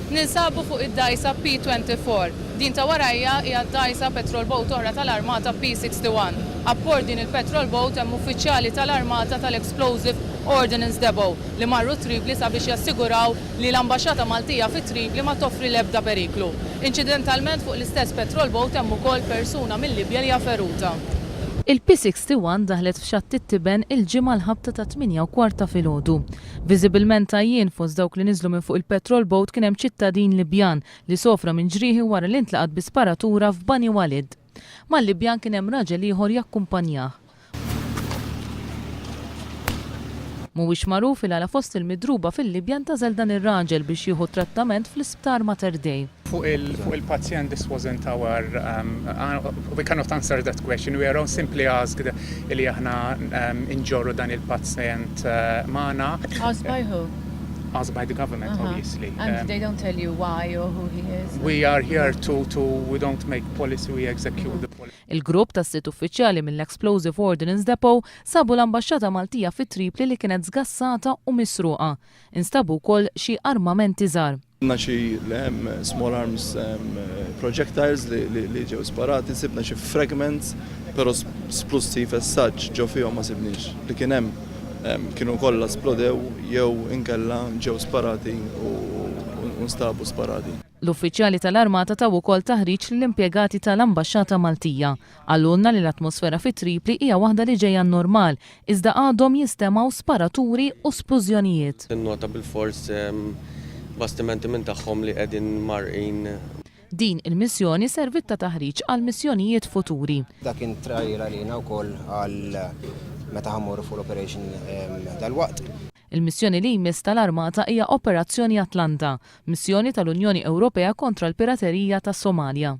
Ninsabu fuq id-dajsa P24. Din ta' warajja hija d-dajsa petrol boat oħra tal-Armata P61. Apport din il-petrol boat hemm uffiċjali tal-Armata tal-Explosive Ordnance Depot li marru Tripli sabiex jassiguraw li l-Ambaxxata Maltija fi Tripli ma toffri l-ebda periklu. Incidentalment fuq l-istess petrol boat hemm ukoll persuna mill-Libja li hija feruta. Il-P61 daħlet f'xatt it-Tiben il-ġimgħa l-ħabta ta' 8:15 filgħodu. Viżibilment tajjien fost dawk li niżlu minn fuq il-petrol boat kien hemm ċittadin Libjan li sofra minn ġrieħi wara li intlaqat bi sparatura f'Bani Walid. Mal-Libjan kien hemm raġel ieħor jakkumpanjah. Mhuwiex magħruf il għala fost il-midruba fil-Libjan tażel dan ir-raġel biex jieħu trattament fl-isptar Mater Dei. Fuq il-pazjent, this wasn't our, we cannot answer that question. We are simply asked li aħna inġorru dan il-pazjent magħna. Asked by who? Asked by the government, obviously. And they don't tell you why or who he is? We are here we don't make policy, we execute the policy. Il-grupp tas sitt uffiċjali mill-Explosive Ordnance Depot sabu l-Ambaxxata Maltija fi Tripli li kienet żgassata u misruqa. Instabu wkoll xi armamenti żgħar. Xi small arms projectiles li ġew sparati, sibna xi fragments, però splussiv as such ġew fihom ma sibniex. Li kien hemm kienu kollha splodew jew inkella ġew sparati u nstabu sparati. L-uffiċjali tal-Armata taw ukoll taħriġ lill-impjegati tal-Ambaxxata Maltija. Għallunna li l-atmosfera fi Tripli hija waħda li ġejja normal, iżda għadhom jistemaw sparaturi u splużjonijiet. Nota bil-fors bastimenti minn tagħhom li qegħdin marqin. Din il-missjoni servit ta' taħriġ għal missjonijiet futuri. Dak kien trajla lina wkoll għal meta ħammuru full operation dal-waqt. Il-missjoni li jmiss tal-Armata hija Operazzjoni Atlanta, missjoni tal-Unjoni Ewropea kontra l-piraterija tas-Somalja.